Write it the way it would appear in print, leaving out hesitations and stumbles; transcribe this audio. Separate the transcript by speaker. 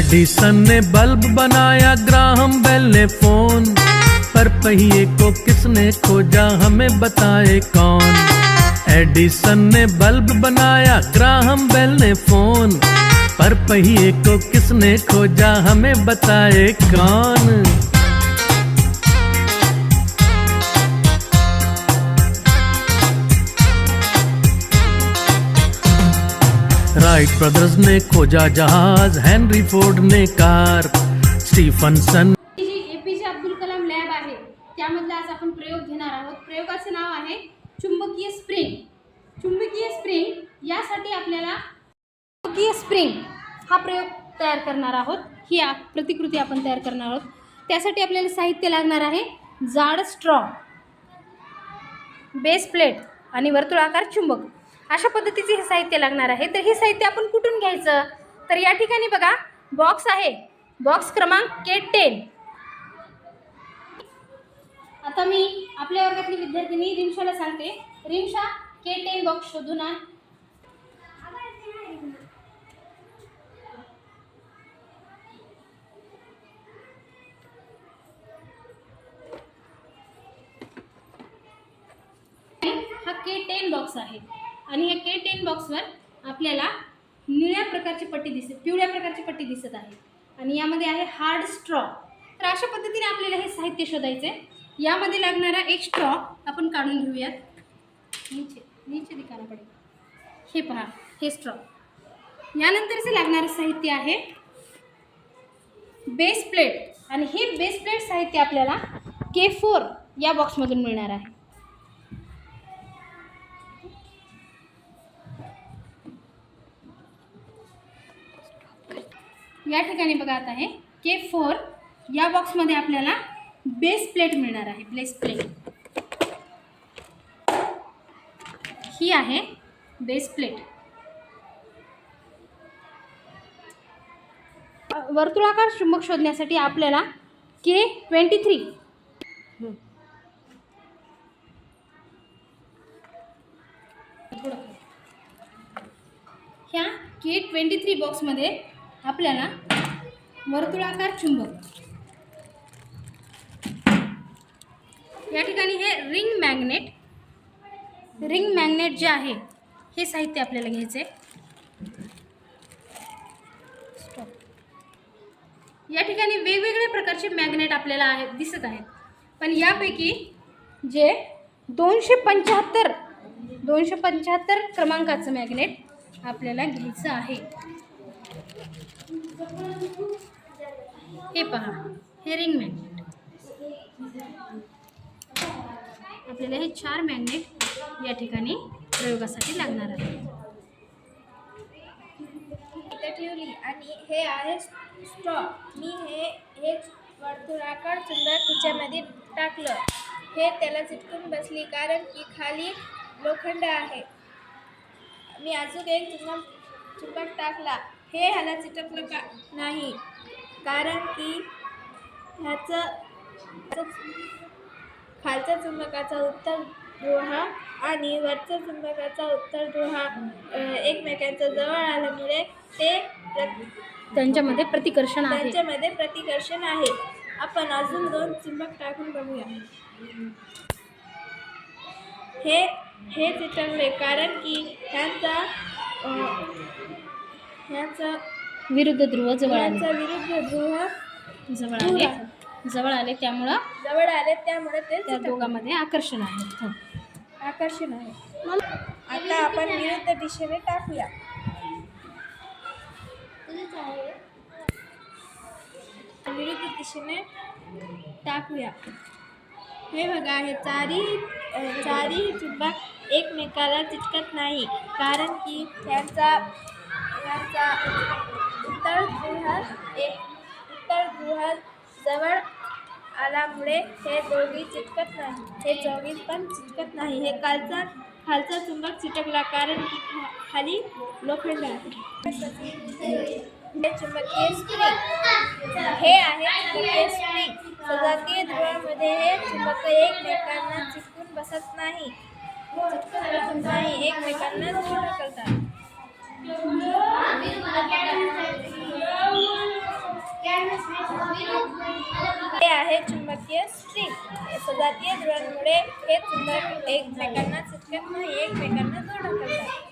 Speaker 1: Edison ने bulb बनाया, Graham bell ने फोन, पर पहिए को किसने खोजा हमें बताए कौन। एडिसन ने बल्ब बनाया, ग्राहम बेल ने फोन, पर पहिए को किसने खोजा हमें बताए कौन। राइट ब्रदर्स ने खोजा जहाज, हेनरी फोर्ड ने car, Stephenson.
Speaker 2: APJ Abdul Kalam lab आहे, त्यामधला आज आपण प्रयोग घेणार आहोत। प्रयोगाचं नाव आहे चुंबकीय स्प्रिंग। चुंबकीय स्प्रिंग यासाठी आपल्याला चुंबकीय स्प्रिंग हा प्रयोग तयार करणार आहोत। ही प्रतिकृती आपण तयार करणार आहोत। त्यासाठी आपल्याला साहित्य लागणार आहे जाड स्ट्रॉ, बेस प्लेट आणि वर्तुळाकार चुंबक। अशा पद्धतीचे हे साहित्य लागणार आहे। तर हे साहित्य आपण कुठून घ्यायचं, तर या ठिकाणी बघा बॉक्स आहे, बॉक्स क्रमांक K10। आता मी आपल्या वर्गातली विद्यार्थिनी रिमशाला सांगते, रिमशा K10 बॉक्स शोधून आण। हा K10 बॉक्स आहे आणि या K10 बॉक्सवर आपल्याला निळ्या प्रकारची पट्टी दिसते, पिवळ्या प्रकारची पट्टी दिसत आहे आणि यामध्ये आहे हार्ड स्ट्रॉ। तर अशा पद्धतीने आपल्याला हे साहित्य शोधायचे आहे। यामध्ये लागणारा एक स्ट्रॉ आपण काढून घेऊयात। नीचे दिखाना पडेल, हे पहा, हे स्ट्रॉ। यानंतरचे लागणारे साहित्य आहे बेस प्लेट आणि हे बेस प्लेट साहित्य आपल्याला K4 या बॉक्समधून मिळणार आहे। या ठिकाणी बघा आता आहे K4 या बॉक्समध्ये आपल्याला बेस प्लेट मिळणार आहे। बेस प्लेट ही आहे बेस प्लेट। वर्तुळाकार चुंबक शोधण्यासाठी आपल्याला K23 ह्या K23 बॉक्समध्ये आपल्याला वर्तुळाकार चुंबक, या ठिकाणी हे रिंग मॅग्नेट जे आहे हे साहित्य आपल्याला घ्यायचे। या ठिकाणी वेगवेगळ्या प्रकारचे मॅग्नेट आपल्याला दिसत आहेत, पण यापैकी जे 275 क्रमांकाचं मॅग्नेट आपल्याला घ्यायचं आहे। हे पहा, हे रिंग मॅग्नेट। आपल्याला हे 4 मॅग्नेट या ठिकाणी प्रयोगासाठी लागणार आहे।
Speaker 3: इथे ठेवली आणि हे आहे स्ट्रॉ। मी हे वर्तुळाकार चुंबक हिच्यामध्ये टाकलं। हे त्याला चिटकून बसली कारण की खाली लोखंड आहे। मी अजून एक चुंबक टाकला, हे ह्याला चिटकलं का नाही कारण की ह्याचं खालच्या चुंबकाचा उत्तर ध्रुव आणि वरच्या चुंबकाचा उत्तर ध्रुव एकमेकांच्या जवळ आल्यामुळे
Speaker 2: त्यांच्यामध्ये प्रतिकर्षण
Speaker 3: आहे। आपण अजून 2 चुंबक टाकून बघूया। हे चिटकले कारण की ह्याचा
Speaker 2: विरुद्ध ध्रुव जवळ आले, त्यामुळे त्या दोघांमध्ये आकर्षण आहे।
Speaker 3: आता आपण विरुद्ध दिशेने टाकूया। हे बघा, हे चारी चुंबक एकमेकाला चिटकत नाही कारण की यांचा उत्तर ध्रुव जवळ आल्यामुळे हे दोघी पण चिटकत नाही। हे खालचा चुंबक चिटकला कारण की खाली लोखंड आहे। हे चुंबकीय स्प्रिंग, हे आहे चुंबकीय स्प्रिंग। सजातीय ध्रुवामध्ये हे चुंबक एकमेकांना चिटकून बसत नाही, एकमेकांना दूर ढकलतात। सजातीय जुळणमुळे हे चुंबक एकमेकांना चिटकत नाही, एकमेकांना जोडत करतात.